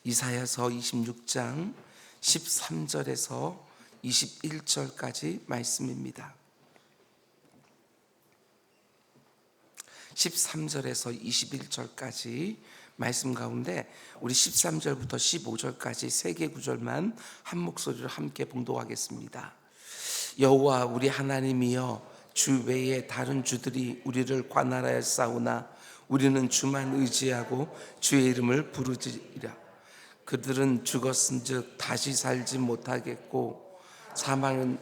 이사야서 26장 13절에서 21절까지 말씀입니다. 13절에서 21절까지 말씀 가운데 우리 13절부터 15절까지 세 개 구절만 한 목소리로 함께 봉독하겠습니다. 여호와 우리 하나님이여, 주 외에 다른 주들이 우리를 관할하여 싸우나 우리는 주만 의지하고 주의 이름을 부르짖으리라. 그들은 죽었은즉 다시 살지 못하겠고 사망은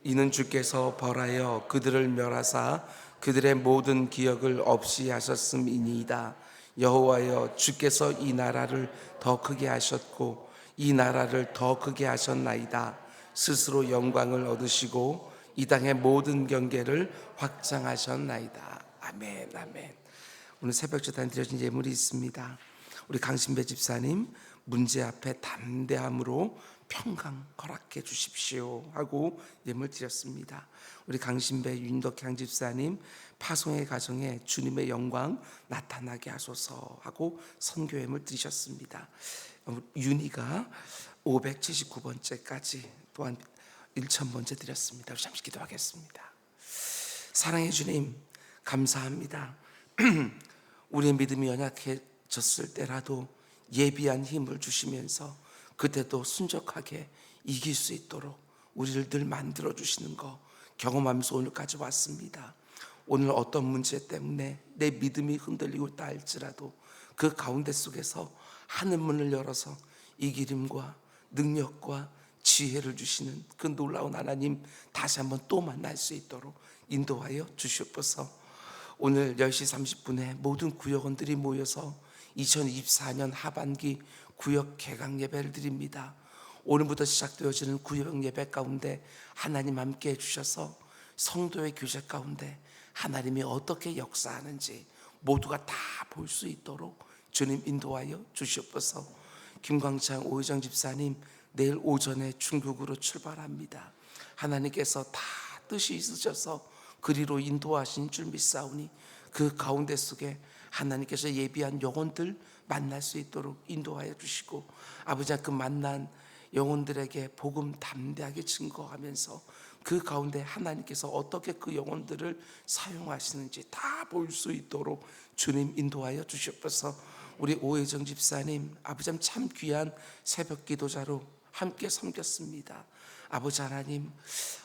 이는 주께서 벌하여 그들을 멸하사 그들의 모든 기억을 없이 하셨음이니이다. 여호와여, 주께서 이 나라를 더 크게 하셨고 이 나라를 더 크게 하셨나이다. 스스로 영광을 얻으시고 이 땅의 모든 경계를 확장하셨나이다. 아멘, 아멘. 오늘 새벽 제단에 드려진 예물이 있습니다. 우리 강신배 집사님, 문제 앞에 담대함으로 평강 허락해 주십시오 하고 예물 드렸습니다. 우리 강신배 윤덕향 집사님, 파송의 가정에 주님의 영광 나타나게 하소서 하고 선교 예물 드리셨습니다. 윤희가 579번째까지 또한 1000번째 드렸습니다. 잠시 기도하겠습니다. 사랑의 주님, 감사합니다. 우리의 믿음이 연약해졌을 때라도 예비한 힘을 주시면서 그때도 순적하게 이길 수 있도록 우리를 늘 만들어 주시는 거 경험하면서 오늘까지 왔습니다. 오늘 어떤 문제 때문에 내 믿음이 흔들리고 있다 할지라도 그 가운데 속에서 하늘문을 열어서 이길 힘과 능력과 지혜를 주시는 그 놀라운 하나님 다시 한번 또 만날 수 있도록 인도하여 주시옵소서. 오늘 10시 30분에 모든 구역원들이 모여서 2024년 하반기 구역 개강 예배를 드립니다. 오늘부터 시작되어지는 구역 예배 가운데 하나님 함께 해주셔서 성도의 교제 가운데 하나님이 어떻게 역사하는지 모두가 다 볼 수 있도록 주님 인도하여 주시옵소서. 김광창 오혜정 집사님, 내일 오전에 중국으로 출발합니다. 하나님께서 다 뜻이 있으셔서 그리로 인도하신 줄 믿사오니 그 가운데 속에 하나님께서 예비한 영혼들 만날 수 있도록 인도하여 주시고, 아버지 그 만난 영혼들에게 복음 담대하게 증거하면서 그 가운데 하나님께서 어떻게 그 영혼들을 사용하시는지 다 볼 수 있도록 주님 인도하여 주시옵소서. 우리 오혜정 집사님, 아버지 참 귀한 새벽 기도자로 함께 섬겼습니다. 아버지 하나님,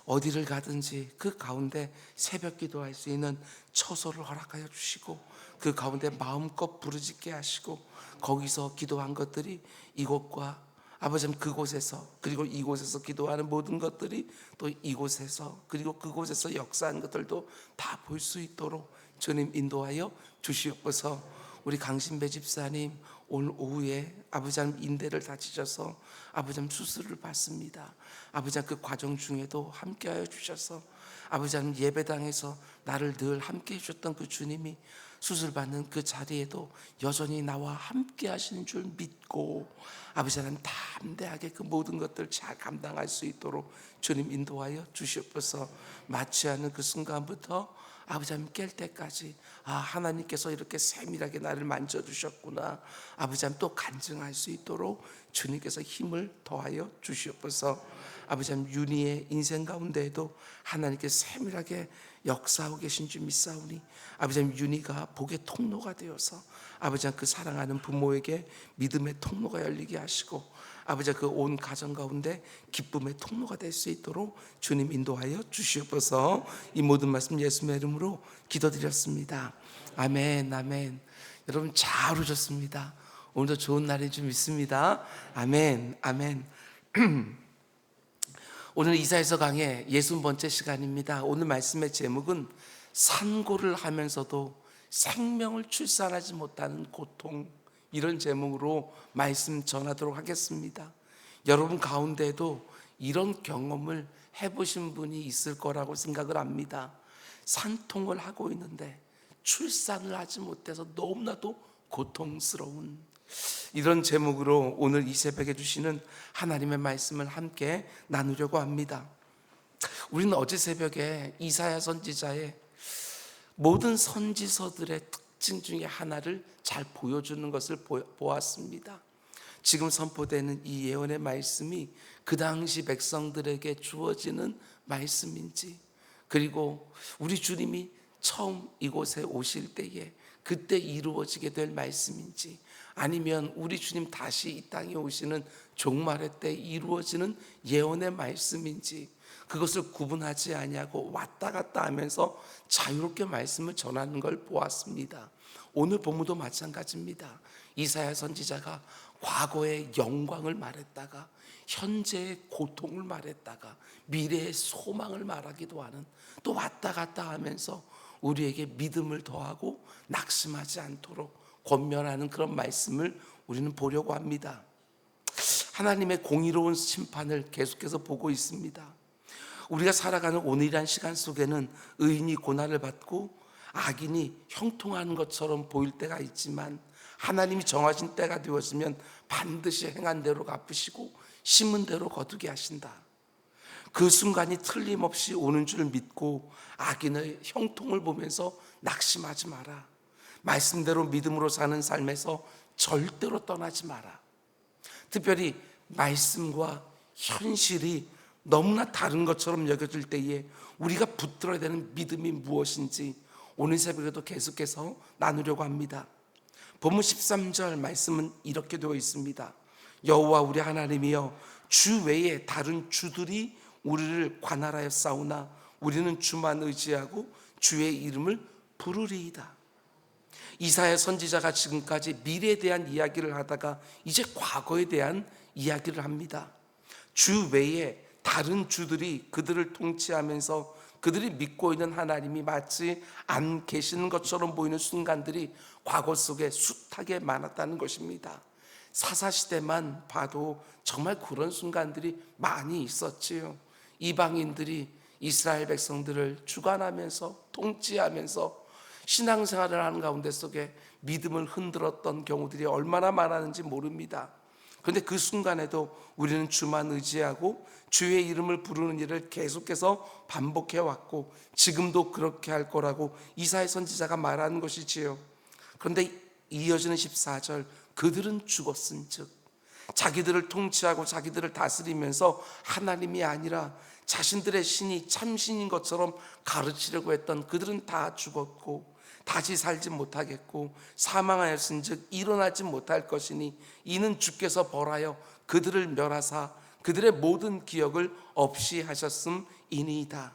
어디를 가든지 그 가운데 새벽 기도할 수 있는 처소를 허락하여 주시고 그 가운데 마음껏 부르짖게 하시고 거기서 기도한 것들이 이곳과 아버지 그곳에서 그리고 이곳에서 기도하는 모든 것들이 또 이곳에서 그리고 그곳에서 역사한 것들도 다 볼 수 있도록 주님 인도하여 주시옵소서. 우리 강신배 집사님, 오늘 오후에 아버지 하나님 인대를 다치셔서 아버지 하나님 수술을 받습니다. 아버지 하나님 그 과정 중에도 함께하여 주셔서 아버지 하나님 예배당에서 나를 늘 함께해 주셨던 그 주님이 수술받는 그 자리에도 여전히 나와 함께 하시는 줄 믿고 아버지 하나님 담대하게 그 모든 것들 잘 감당할 수 있도록 주님 인도하여 주시옵소서. 마취하는 그 순간부터 아버지 하나님 깰 때까지 하나님께서 이렇게 세밀하게 나를 만져주셨구나, 아버지 하나님 또 간증할 수 있도록 주님께서 힘을 더하여 주시옵소서. 아버지 하나님 윤희의 인생 가운데에도 하나님께서 세밀하게 역사하고 계신 줄 믿사오니 아버지 하나님 윤희가 복의 통로가 되어서 아버지 하나님 그 사랑하는 부모에게 믿음의 통로가 열리게 하시고 아버지 그 온 가정 가운데 기쁨의 통로가 될 수 있도록 주님 인도하여 주시옵소서. 이 모든 말씀 예수님의 이름으로 기도드렸습니다. 아멘, 아멘. 여러분 잘 오셨습니다. 오늘도 좋은 날인 줄 믿습니다. 아멘, 아멘. 오늘 이사야서 강의 60번째 시간입니다. 오늘 말씀의 제목은 산고를 하면서도 생명을 출산하지 못하는 고통, 이런 제목으로 말씀 전하도록 하겠습니다. 여러분 가운데도 이런 경험을 해보신 분이 있을 거라고 생각을 합니다. 산통을 하고 있는데 출산을 하지 못해서 너무나도 고통스러운 이런 제목으로 오늘 이 새벽에 주시는 하나님의 말씀을 함께 나누려고 합니다. 우리는 어제 새벽에 이사야 선지자의 모든 선지서들의 특징 중에 하나를 잘 보여주는 것을 보았습니다. 지금 선포되는 이 예언의 말씀이 그 당시 백성들에게 주어지는 말씀인지, 그리고 우리 주님이 처음 이곳에 오실 때에 그때 이루어지게 될 말씀인지, 아니면 우리 주님 다시 이 땅에 오시는 종말의 때 이루어지는 예언의 말씀인지, 그것을 구분하지 아니하고 왔다 갔다 하면서 자유롭게 말씀을 전하는 걸 보았습니다. 오늘 본문도 마찬가지입니다. 이사야 선지자가 과거의 영광을 말했다가 현재의 고통을 말했다가 미래의 소망을 말하기도 하는, 또 왔다 갔다 하면서 우리에게 믿음을 더하고 낙심하지 않도록 권면하는 그런 말씀을 우리는 보려고 합니다. 하나님의 공의로운 심판을 계속해서 보고 있습니다. 우리가 살아가는 오늘이란 시간 속에는 의인이 고난을 받고 악인이 형통하는 것처럼 보일 때가 있지만, 하나님이 정하신 때가 되었으면 반드시 행한 대로 갚으시고 심은 대로 거두게 하신다. 그 순간이 틀림없이 오는 줄 믿고 악인의 형통을 보면서 낙심하지 마라. 말씀대로 믿음으로 사는 삶에서 절대로 떠나지 마라. 특별히 말씀과 현실이 너무나 다른 것처럼 여겨질 때에 우리가 붙들어야 되는 믿음이 무엇인지 오늘 새벽에도 계속해서 나누려고 합니다. 본문 13절 말씀은 이렇게 되어 있습니다. 여호와 우리 하나님이여, 주 외에 다른 주들이 우리를 관할하여 싸우나 우리는 주만 의지하고 주의 이름을 부르리이다. 이사야 선지자가 지금까지 미래에 대한 이야기를 하다가 이제 과거에 대한 이야기를 합니다. 주 외에 다른 주들이 그들을 통치하면서 그들이 믿고 있는 하나님이 마치 안 계시는 것처럼 보이는 순간들이 과거 속에 숱하게 많았다는 것입니다. 사사시대만 봐도 정말 그런 순간들이 많이 있었지요. 이방인들이 이스라엘 백성들을 주관하면서 통치하면서 신앙생활을 하는 가운데 속에 믿음을 흔들었던 경우들이 얼마나 많았는지 모릅니다. 그런데 그 순간에도 우리는 주만 의지하고 주의 이름을 부르는 일을 계속해서 반복해 왔고 지금도 그렇게 할 거라고 이사야 선지자가 말하는 것이지요. 그런데 이어지는 14절, 그들은 죽었은즉, 자기들을 통치하고 자기들을 다스리면서 하나님이 아니라 자신들의 신이 참신인 것처럼 가르치려고 했던 그들은 다 죽었고 다시 살지 못하겠고 사망하였은즉 일어나지 못할 것이니 이는 주께서 벌하여 그들을 멸하사 그들의 모든 기억을 없이 하셨음이니이다.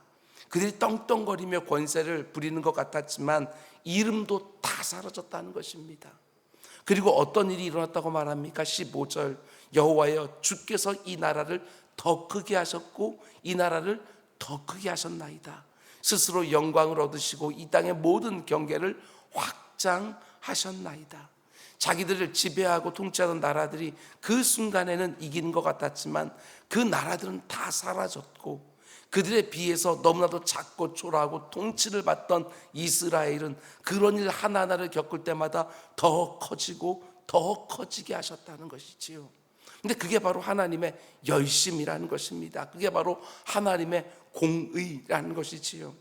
그들이 떵떵거리며 권세를 부리는 것 같았지만 이름도 다 사라졌다는 것입니다. 그리고 어떤 일이 일어났다고 말합니까? 15절, 여호와여, 주께서 이 나라를 더 크게 하셨고 이 나라를 더 크게 하셨나이다. 스스로 영광을 얻으시고 이 땅의 모든 경계를 확장하셨나이다. 자기들을 지배하고 통치하던 나라들이 그 순간에는 이기는 것 같았지만 그 나라들은 다 사라졌고 그들에 비해서 너무나도 작고 초라하고 통치를 받던 이스라엘은 그런 일 하나하나를 겪을 때마다 더 커지고 더 커지게 하셨다는 것이지요. 근데 그게 바로 하나님의 열심이라는 것입니다. 그게 바로 하나님의 공의라는 것이지요.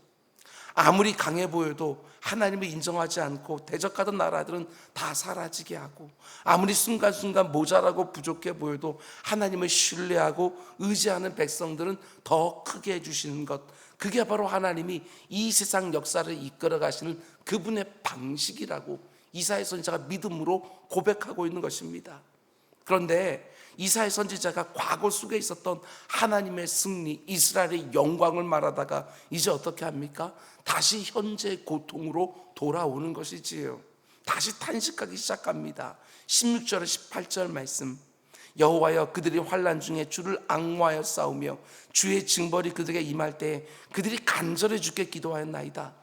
아무리 강해 보여도 하나님을 인정하지 않고 대적하던 나라들은 다 사라지게 하고, 아무리 순간순간 모자라고 부족해 보여도 하나님을 신뢰하고 의지하는 백성들은 더 크게 해주시는 것, 그게 바로 하나님이 이 세상 역사를 이끌어 가시는 그분의 방식이라고 이사야 선지자가 믿음으로 고백하고 있는 것입니다. 그런데 이사야 선지자가 과거 속에 있었던 하나님의 승리, 이스라엘의 영광을 말하다가 이제 어떻게 합니까? 다시 현재의 고통으로 돌아오는 것이지요. 다시 탄식하기 시작합니다. 16절 18절 말씀, 여호와여, 그들이 환난 중에 주를 앙모하여 싸우며 주의 징벌이 그들에게 임할 때에 그들이 간절히 주께 기도하였나이다.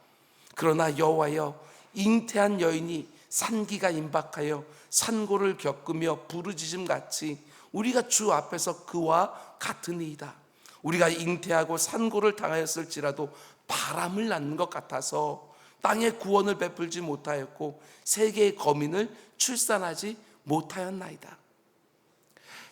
그러나 여호와여, 잉태한 여인이 산기가 임박하여 산고를 겪으며 부르짖음같이 우리가 주 앞에서 그와 같으니이다. 우리가 잉태하고 산고를 당하였을지라도 바람을 낳는 것 같아서 땅에 구원을 베풀지 못하였고 세계의 거민을 출산하지 못하였나이다.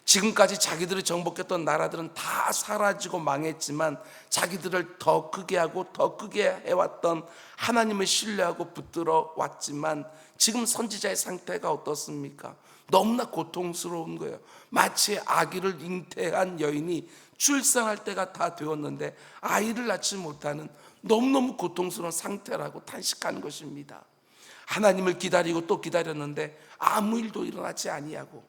지금까지 자기들이 정복했던 나라들은 다 사라지고 망했지만 자기들을 더 크게 하고 더 크게 해왔던 하나님을 신뢰하고 붙들어 왔지만 지금 선지자의 상태가 어떻습니까? 너무나 고통스러운 거예요. 마치 아기를 잉태한 여인이 출산할 때가 다 되었는데 아이를 낳지 못하는 너무너무 고통스러운 상태라고 탄식하는 것입니다. 하나님을 기다리고 또 기다렸는데 아무 일도 일어나지 아니하고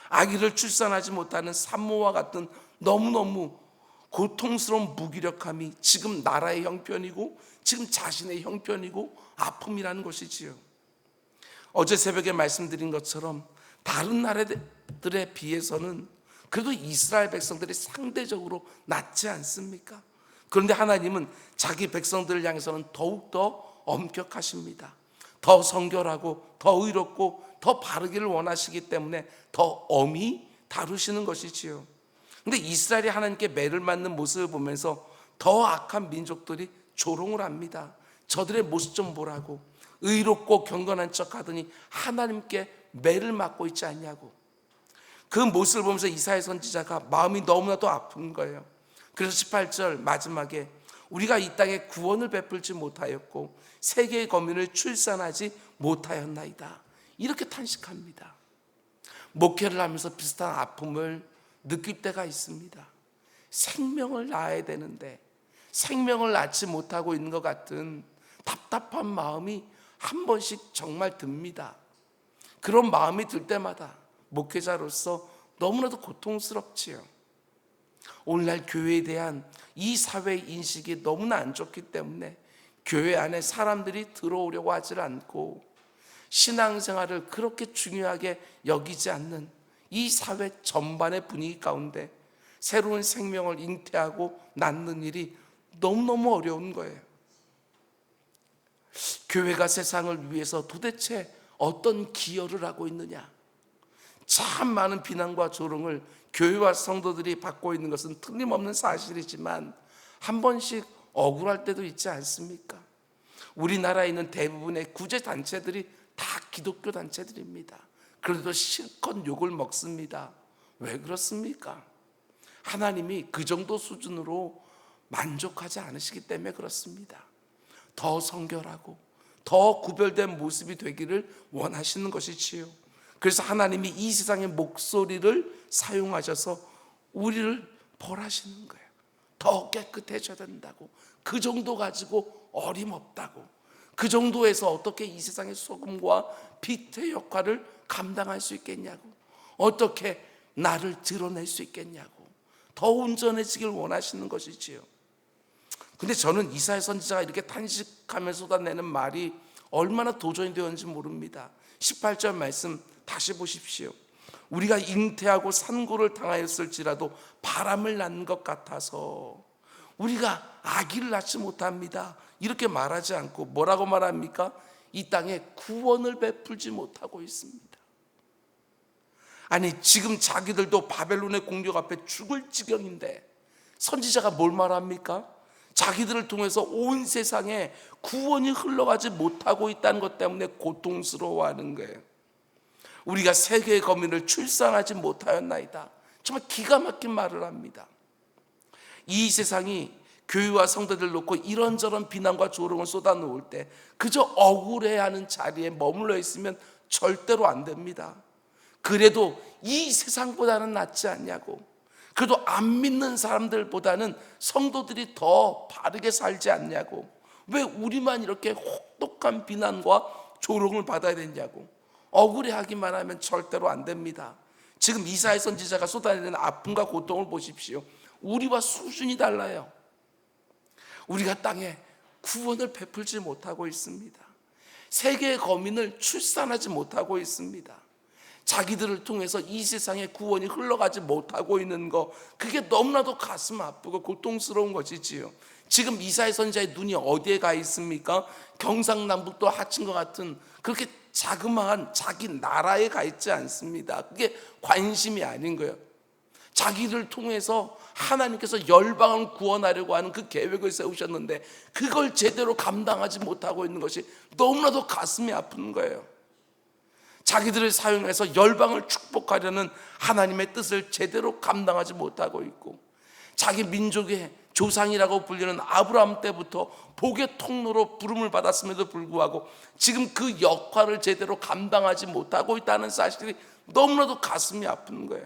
아기를 출산하지 못하는 산모와 같은 너무너무 고통스러운 무기력함이 지금 나라의 형편이고 지금 자신의 형편이고 아픔이라는 것이지요. 어제 새벽에 말씀드린 것처럼 다른 나라들에 비해서는 그래도 이스라엘 백성들이 상대적으로 낫지 않습니까? 그런데 하나님은 자기 백성들을 향해서는 더욱더 엄격하십니다. 더 성결하고 더 의롭고 더 바르기를 원하시기 때문에 더 엄히 다루시는 것이지요. 근데 이스라엘이 하나님께 매를 맞는 모습을 보면서 더 악한 민족들이 조롱을 합니다. 저들의 모습 좀 보라고, 의롭고 경건한 척 하더니 하나님께 매를 맞고 있지 않냐고. 그 모습을 보면서 이사야 선지자가 마음이 너무나도 아픈 거예요. 그래서 18절 마지막에 우리가 이 땅에 구원을 베풀지 못하였고 세계의 거민을 출산하지 못하였나이다, 이렇게 탄식합니다. 목회를 하면서 비슷한 아픔을 느낄 때가 있습니다. 생명을 낳아야 되는데 생명을 낳지 못하고 있는 것 같은 답답한 마음이 한 번씩 정말 듭니다. 그런 마음이 들 때마다 목회자로서 너무나도 고통스럽지요. 오늘날 교회에 대한 이 사회의 인식이 너무나 안 좋기 때문에 교회 안에 사람들이 들어오려고 하지 않고 신앙생활을 그렇게 중요하게 여기지 않는 이 사회 전반의 분위기 가운데 새로운 생명을 잉태하고 낳는 일이 너무너무 어려운 거예요. 교회가 세상을 위해서 도대체 어떤 기여를 하고 있느냐, 참 많은 비난과 조롱을 교회와 성도들이 받고 있는 것은 틀림없는 사실이지만 한 번씩 억울할 때도 있지 않습니까? 우리나라에 있는 대부분의 구제단체들이 다 기독교 단체들입니다. 그래도 실컷 욕을 먹습니다. 왜 그렇습니까? 하나님이 그 정도 수준으로 만족하지 않으시기 때문에 그렇습니다. 더 성결하고 더 구별된 모습이 되기를 원하시는 것이지요. 그래서 하나님이 이 세상의 목소리를 사용하셔서 우리를 벌하시는 거예요. 더 깨끗해져야 된다고, 그 정도 가지고 어림없다고, 그 정도에서 어떻게 이 세상의 소금과 빛의 역할을 감당할 수 있겠냐고, 어떻게 나를 드러낼 수 있겠냐고 더 온전해지길 원하시는 것이지요. 근데 저는 이사야 선지자가 이렇게 탄식하면서 쏟아내는 말이 얼마나 도전이 되었는지 모릅니다. 18절 말씀 다시 보십시오. 우리가 잉태하고 산고를 당하였을지라도 바람을 낳는 것 같아서 우리가 아기를 낳지 못합니다, 이렇게 말하지 않고 뭐라고 말합니까? 이 땅에 구원을 베풀지 못하고 있습니다. 아니, 지금 자기들도 바벨론의 공격 앞에 죽을 지경인데 선지자가 뭘 말합니까? 자기들을 통해서 온 세상에 구원이 흘러가지 못하고 있다는 것 때문에 고통스러워하는 거예요. 우리가 세계의 거민을 출산하지 못하였나이다. 정말 기가 막힌 말을 합니다. 이 세상이 교회와 성도들 놓고 이런저런 비난과 조롱을 쏟아놓을 때 그저 억울해하는 자리에 머물러 있으면 절대로 안 됩니다. 그래도 이 세상보다는 낫지 않냐고, 그래도 안 믿는 사람들보다는 성도들이 더 바르게 살지 않냐고, 왜 우리만 이렇게 혹독한 비난과 조롱을 받아야 되냐고 억울해하기만 하면 절대로 안 됩니다. 지금 이사야 선지자가 쏟아내는 아픔과 고통을 보십시오. 우리와 수준이 달라요. 우리가 땅에 구원을 베풀지 못하고 있습니다. 세계의 거민을 출산하지 못하고 있습니다. 자기들을 통해서 이 세상에 구원이 흘러가지 못하고 있는 거, 그게 너무나도 가슴 아프고 고통스러운 것이지요. 지금 이사야 선지자의 눈이 어디에 가 있습니까? 경상남북도 하층과 같은 그렇게 자그마한 자기 나라에 가 있지 않습니다. 그게 관심이 아닌 거예요. 자기를 통해서 하나님께서 열방을 구원하려고 하는 그 계획을 세우셨는데 그걸 제대로 감당하지 못하고 있는 것이 너무나도 가슴이 아픈 거예요. 자기들을 사용해서 열방을 축복하려는 하나님의 뜻을 제대로 감당하지 못하고 있고, 자기 민족의 조상이라고 불리는 아브라함 때부터 복의 통로로 부름을 받았음에도 불구하고 지금 그 역할을 제대로 감당하지 못하고 있다는 사실이 너무나도 가슴이 아픈 거예요.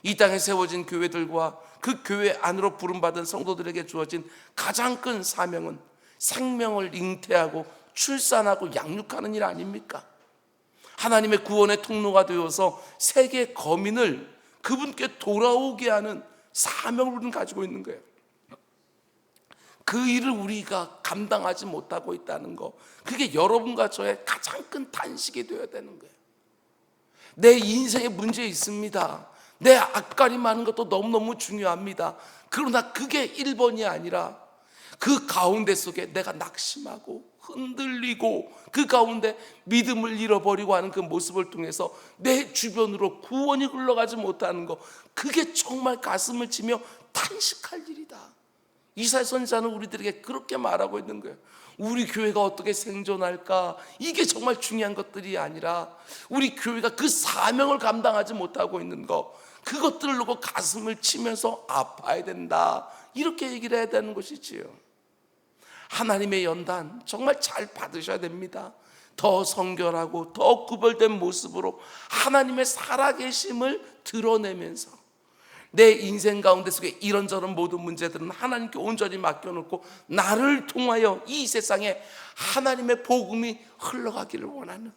이 땅에 세워진 교회들과 그 교회 안으로 부름받은 성도들에게 주어진 가장 큰 사명은 생명을 잉태하고 출산하고 양육하는 일 아닙니까? 하나님의 구원의 통로가 되어서 세계 거민을 그분께 돌아오게 하는 사명을 우리는 가지고 있는 거예요. 그 일을 우리가 감당하지 못하고 있다는 거, 그게 여러분과 저의 가장 큰 단식이 되어야 되는 거예요. 내 인생에 문제 있습니다. 내 앞가림 많은 것도 너무너무 중요합니다. 그러나 그게 1번이 아니라 그 가운데 속에 내가 낙심하고 흔들리고 그 가운데 믿음을 잃어버리고 하는 그 모습을 통해서 내 주변으로 구원이 흘러가지 못하는 거, 그게 정말 가슴을 치며 탄식할 일이다. 이사야 선지자는 우리들에게 그렇게 말하고 있는 거예요. 우리 교회가 어떻게 생존할까, 이게 정말 중요한 것들이 아니라 우리 교회가 그 사명을 감당하지 못하고 있는 것, 그것들을 놓고 가슴을 치면서 아파야 된다, 이렇게 얘기를 해야 되는 것이지요. 하나님의 연단 정말 잘 받으셔야 됩니다. 더 성결하고 더 구별된 모습으로 하나님의 살아계심을 드러내면서 내 인생 가운데 속에 이런저런 모든 문제들은 하나님께 온전히 맡겨놓고 나를 통하여 이 세상에 하나님의 복음이 흘러가기를 원하는,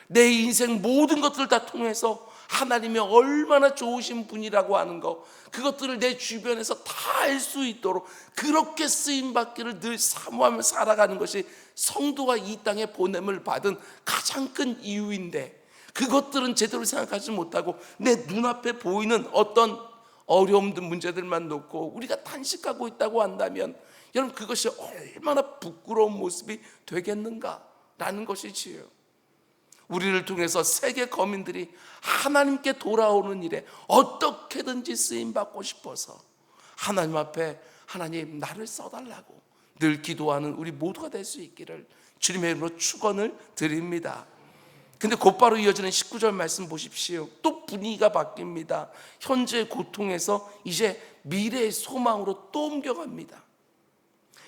내 인생 모든 것들을 다 통해서 하나님이 얼마나 좋으신 분이라고 하는 것, 그것들을 내 주변에서 다 알 수 있도록 그렇게 쓰임받기를 늘 사모하며 살아가는 것이 성도가 이 땅에 보냄을 받은 가장 큰 이유인데, 그것들은 제대로 생각하지 못하고 내 눈앞에 보이는 어떤 어려움들, 문제들만 놓고 우리가 단식하고 있다고 한다면 여러분, 그것이 얼마나 부끄러운 모습이 되겠는가라는 것이지요. 우리를 통해서 세계 거민들이 하나님께 돌아오는 일에 어떻게든지 쓰임받고 싶어서 하나님 앞에 하나님 나를 써달라고 늘 기도하는 우리 모두가 될 수 있기를 주님의 이름으로 축원을 드립니다. 근데 곧바로 이어지는 19절 말씀 보십시오. 또 분위기가 바뀝니다. 현재의 고통에서 이제 미래의 소망으로 또 옮겨갑니다.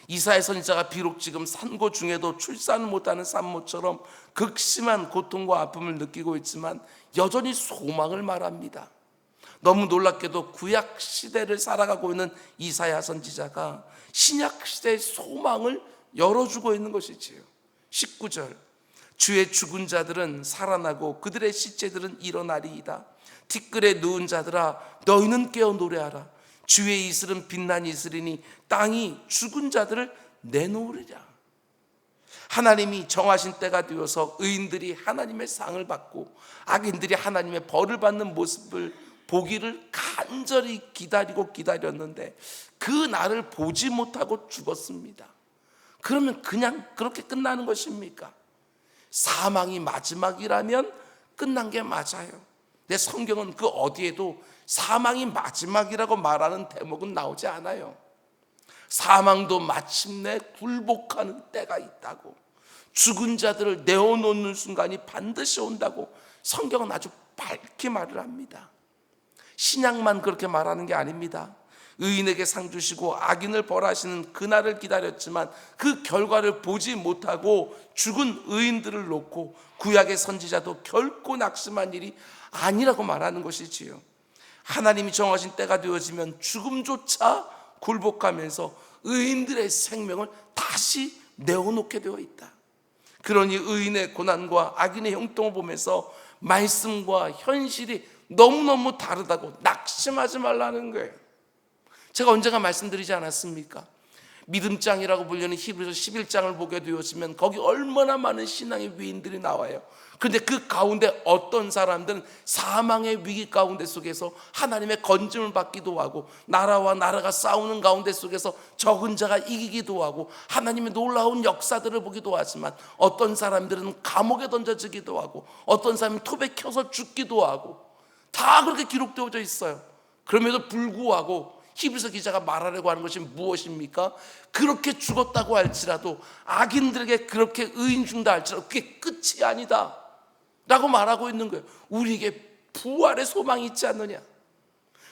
이사야 선지자가 비록 지금 산고 중에도 출산을 못하는 산모처럼 극심한 고통과 아픔을 느끼고 있지만 여전히 소망을 말합니다. 너무 놀랍게도 구약 시대를 살아가고 있는 이사야 선지자가 신약 시대의 소망을 열어주고 있는 것이지요. 19절, 주의 죽은 자들은 살아나고 그들의 시체들은 일어나리이다. 티끌에 누운 자들아, 너희는 깨어 노래하라. 주의 이슬은 빛난 이슬이니 땅이 죽은 자들을 내놓으리라. 하나님이 정하신 때가 되어서 의인들이 하나님의 상을 받고 악인들이 하나님의 벌을 받는 모습을 보기를 간절히 기다렸는데 그 날을 보지 못하고 죽었습니다. 그러면 그냥 그렇게 끝나는 것입니까? 사망이 마지막이라면 끝난 게 맞아요. 내 성경은 그 어디에도 사망이 마지막이라고 말하는 대목은 나오지 않아요. 사망도 마침내 굴복하는 때가 있다고, 죽은 자들을 내어놓는 순간이 반드시 온다고 성경은 아주 밝게 말을 합니다. 신약만 그렇게 말하는 게 아닙니다. 의인에게 상 주시고 악인을 벌하시는 그날을 기다렸지만 그 결과를 보지 못하고 죽은 의인들을 놓고 구약의 선지자도 결코 낙심한 일이 아니라고 말하는 것이지요. 하나님이 정하신 때가 되어지면 죽음조차 굴복하면서 의인들의 생명을 다시 내어놓게 되어 있다. 그러니 의인의 고난과 악인의 형통을 보면서 말씀과 현실이 너무너무 다르다고 낙심하지 말라는 거예요. 제가 언젠가 말씀드리지 않았습니까? 믿음장이라고 불리는 히브리서 11장을 보게 되었으면 거기 얼마나 많은 신앙의 위인들이 나와요. 그런데 그 가운데 어떤 사람들은 사망의 위기 가운데 속에서 하나님의 건짐을 받기도 하고, 나라와 나라가 싸우는 가운데 속에서 적은 자가 이기기도 하고 하나님의 놀라운 역사들을 보기도 하지만, 어떤 사람들은 감옥에 던져지기도 하고 어떤 사람은 톱에 켜서 죽기도 하고, 다 그렇게 기록되어져 있어요. 그럼에도 불구하고 히브리서 기자가 말하려고 하는 것이 무엇입니까? 그렇게 죽었다고 할지라도, 악인들에게 그렇게 의인 중다 할지라도 그게 끝이 아니다. 라고 말하고 있는 거예요. 우리에게 부활의 소망이 있지 않느냐.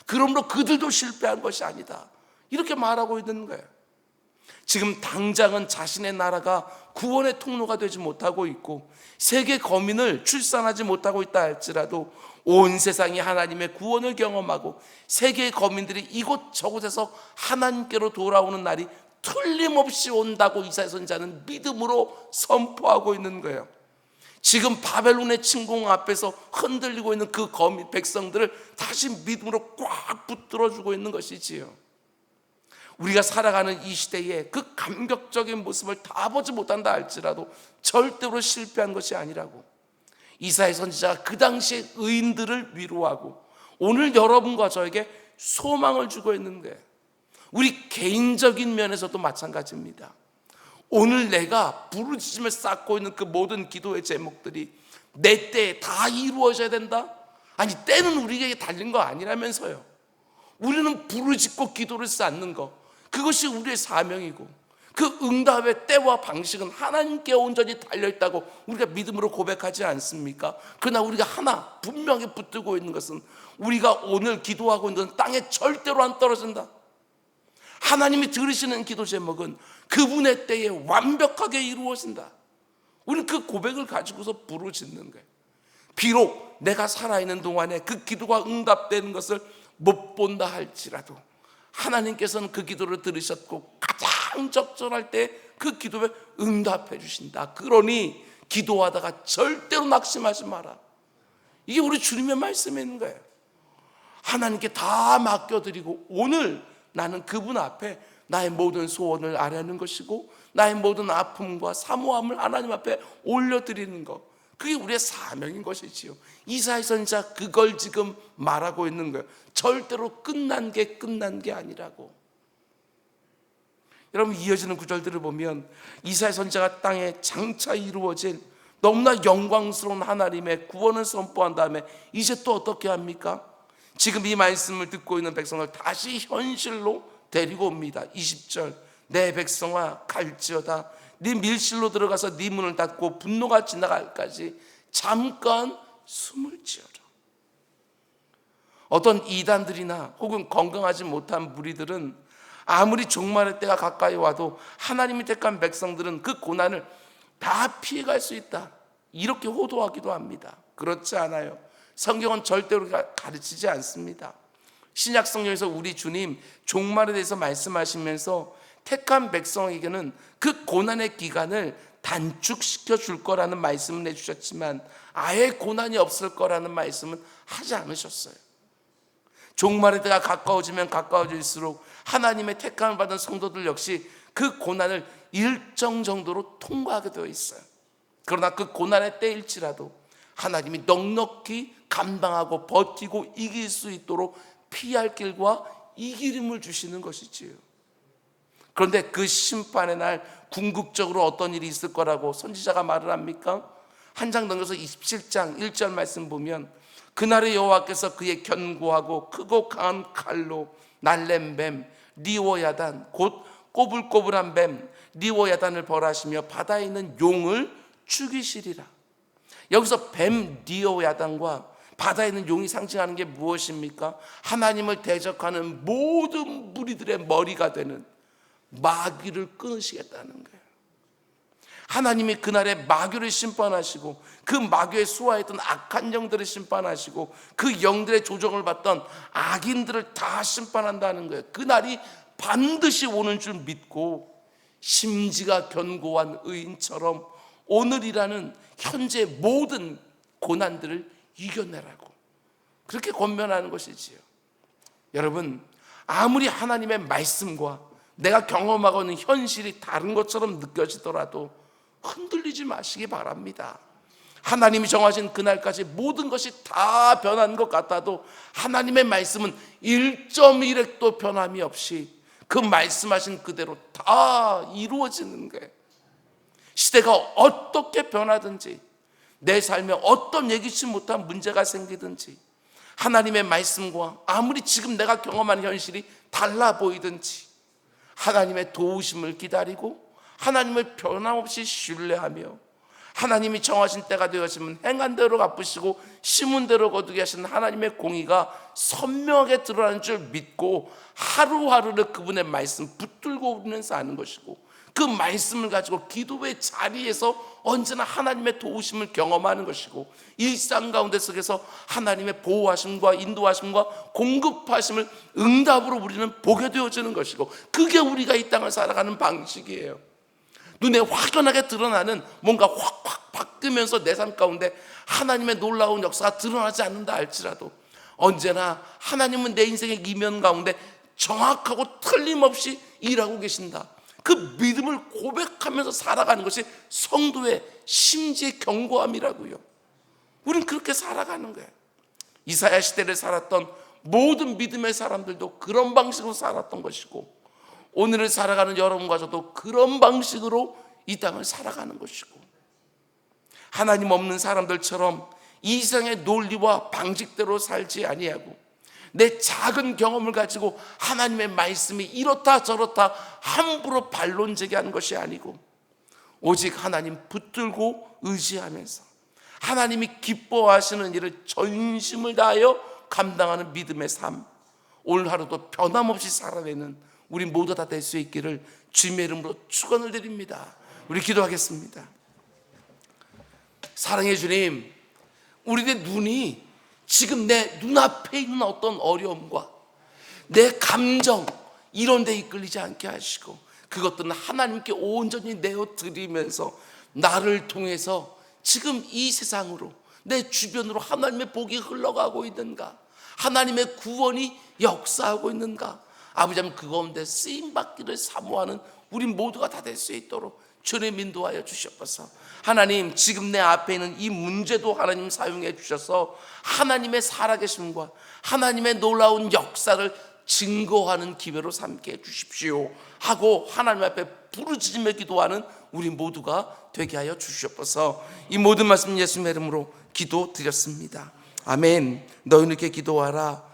그러므로 그들도 실패한 것이 아니다. 이렇게 말하고 있는 거예요. 지금 당장은 자신의 나라가 구원의 통로가 되지 못하고 있고 세계 거민을 출산하지 못하고 있다 할지라도 온 세상이 하나님의 구원을 경험하고 세계의 거민들이 이곳저곳에서 하나님께로 돌아오는 날이 틀림없이 온다고 이사야 선지자는 믿음으로 선포하고 있는 거예요. 지금 바벨론의 침공 앞에서 흔들리고 있는 그 거민 백성들을 다시 믿음으로 꽉 붙들어주고 있는 것이지요. 우리가 살아가는 이 시대에 그 감격적인 모습을 다 보지 못한다 할지라도 절대로 실패한 것이 아니라고. 이사야 선지자가 그 당시에 의인들을 위로하고 오늘 여러분과 저에게 소망을 주고 있는 거예요. 우리 개인적인 면에서도 마찬가지입니다. 오늘 내가 부르짖음을 쌓고 있는 그 모든 기도의 제목들이 내 때에 다 이루어져야 된다? 아니, 때는 우리에게 달린 거 아니라면서요. 우리는 부르짖고 기도를 쌓는 거, 그것이 우리의 사명이고 그 응답의 때와 방식은 하나님께 온전히 달려있다고 우리가 믿음으로 고백하지 않습니까? 그러나 우리가 하나 분명히 붙들고 있는 것은 우리가 오늘 기도하고 있는 것은 땅에 절대로 안 떨어진다. 하나님이 들으시는 기도 제목은 그분의 때에 완벽하게 이루어진다. 우리는 그 고백을 가지고서 부르짖는 거예요. 비록 내가 살아있는 동안에 그 기도가 응답되는 것을 못 본다 할지라도 하나님께서는 그 기도를 들으셨고 가장 적절할 때 그 기도에 응답해 주신다. 그러니 기도하다가 절대로 낙심하지 마라. 이게 우리 주님의 말씀에 있는 거예요. 하나님께 다 맡겨드리고 오늘 나는 그분 앞에 나의 모든 소원을 아뢰는 것이고 나의 모든 아픔과 사모함을 하나님 앞에 올려드리는 것, 그게 우리의 사명인 것이지요. 이사야 선지자 그걸 지금 말하고 있는 거예요. 절대로 끝난 게 아니라고. 여러분, 이어지는 구절들을 보면 이사야 선지자가 땅에 장차 이루어질 너무나 영광스러운 하나님의 구원을 선포한 다음에 이제 또 어떻게 합니까? 지금 이 말씀을 듣고 있는 백성을 다시 현실로 데리고 옵니다. 20절, 내 백성아 갈지어다 네 밀실로 들어가서 네 문을 닫고 분노가 지나갈까지 잠깐 숨을 지어라. 어떤 이단들이나 혹은 건강하지 못한 무리들은 아무리 종말의 때가 가까이 와도 하나님이 택한 백성들은 그 고난을 다 피해갈 수 있다, 이렇게 호도하기도 합니다. 그렇지 않아요. 성경은 절대로 가르치지 않습니다. 신약 성경에서 우리 주님 종말에 대해서 말씀하시면서 택한 백성에게는 그 고난의 기간을 단축시켜 줄 거라는 말씀을 해주셨지만 아예 고난이 없을 거라는 말씀은 하지 않으셨어요. 종말의 때가 가까워지면 가까워질수록 하나님의 택함을 받은 성도들 역시 그 고난을 일정 정도로 통과하게 되어 있어요. 그러나 그 고난의 때일지라도 하나님이 넉넉히 감당하고 버티고 이길 수 있도록 피할 길과 이기림을 주시는 것이지요. 그런데 그 심판의 날 궁극적으로 어떤 일이 있을 거라고 선지자가 말을 합니까? 한 장 넘겨서 27장 1절 말씀 보면 그날에 여호와께서 그의 견고하고 크고 강한 칼로 날랜 뱀 리오야단 곧 꼬불꼬불한 뱀 리오야단을 벌하시며 바다에 있는 용을 죽이시리라. 여기서 뱀 리오야단과 바다에 있는 용이 상징하는 게 무엇입니까? 하나님을 대적하는 모든 무리들의 머리가 되는 마귀를 끊으시겠다는 거예요. 하나님이 그날에 마귀를 심판하시고 그 마귀의 수하했던 악한 영들을 심판하시고 그 영들의 조종을 받던 악인들을 다 심판한다는 거예요. 그날이 반드시 오는 줄 믿고 심지가 견고한 의인처럼 오늘이라는 현재 모든 고난들을 이겨내라고 그렇게 권면하는 것이지요. 여러분, 아무리 하나님의 말씀과 내가 경험하고 있는 현실이 다른 것처럼 느껴지더라도 흔들리지 마시기 바랍니다. 하나님이 정하신 그날까지 모든 것이 다 변한 것 같아도 하나님의 말씀은 1.1획도 변함이 없이 그 말씀하신 그대로 다 이루어지는 거예요. 시대가 어떻게 변하든지 내 삶에 어떤 예기치 못한 문제가 생기든지 하나님의 말씀과 아무리 지금 내가 경험하는 현실이 달라 보이든지 하나님의 도우심을 기다리고 하나님을 변함없이 신뢰하며 하나님이 정하신 때가 되었으면 행한 대로 갚으시고 심은 대로 거두게 하시는 하나님의 공의가 선명하게 드러나는 줄 믿고 하루하루를 그분의 말씀 붙들고 우리는 사는 것이고, 그 말씀을 가지고 기도의 자리에서 언제나 하나님의 도우심을 경험하는 것이고, 일상 가운데 속에서 하나님의 보호하심과 인도하심과 공급하심을 응답으로 우리는 보게 되어지는 것이고, 그게 우리가 이 땅을 살아가는 방식이에요. 눈에 확연하게 드러나는 뭔가 확확 바뀌면서 내 삶 가운데 하나님의 놀라운 역사가 드러나지 않는다 할지라도, 언제나 하나님은 내 인생의 이면 가운데 정확하고 틀림없이 일하고 계신다, 그 믿음을 고백하면서 살아가는 것이 성도의 심지의 견고함이라고요. 우리는 그렇게 살아가는 거예요. 이사야 시대를 살았던 모든 믿음의 사람들도 그런 방식으로 살았던 것이고, 오늘을 살아가는 여러분과 저도 그런 방식으로 이 땅을 살아가는 것이고, 하나님 없는 사람들처럼 이 세상의 논리와 방식대로 살지 아니하고, 내 작은 경험을 가지고 하나님의 말씀이 이렇다 저렇다 함부로 반론 제기하는 것이 아니고, 오직 하나님 붙들고 의지하면서 하나님이 기뻐하시는 일을 전심을 다하여 감당하는 믿음의 삶, 오늘 하루도 변함없이 살아내는 우리 모두 다 될 수 있기를 주님의 이름으로 축원을 드립니다. 우리 기도하겠습니다. 사랑의 주님, 우리의 눈이 지금 내 눈앞에 있는 어떤 어려움과 내 감정 이런 데 이끌리지 않게 하시고, 그것들은 하나님께 온전히 내어드리면서 나를 통해서 지금 이 세상으로, 내 주변으로 하나님의 복이 흘러가고 있는가, 하나님의 구원이 역사하고 있는가, 아버지 하나님 그 가운데 쓰임받기를 사모하는 우리 모두가 다 될 수 있도록 주님 인도하여 주시옵소서. 하나님, 지금 내 앞에 있는 이 문제도 하나님 사용해 주셔서 하나님의 살아계심과 하나님의 놀라운 역사를 증거하는 기회로 삼게 해 주십시오 하고 하나님 앞에 부르짖으며 기도하는 우리 모두가 되게 하여 주시옵소서. 이 모든 말씀 예수님의 이름으로 기도드렸습니다. 아멘. 너희는 이렇게 기도하라.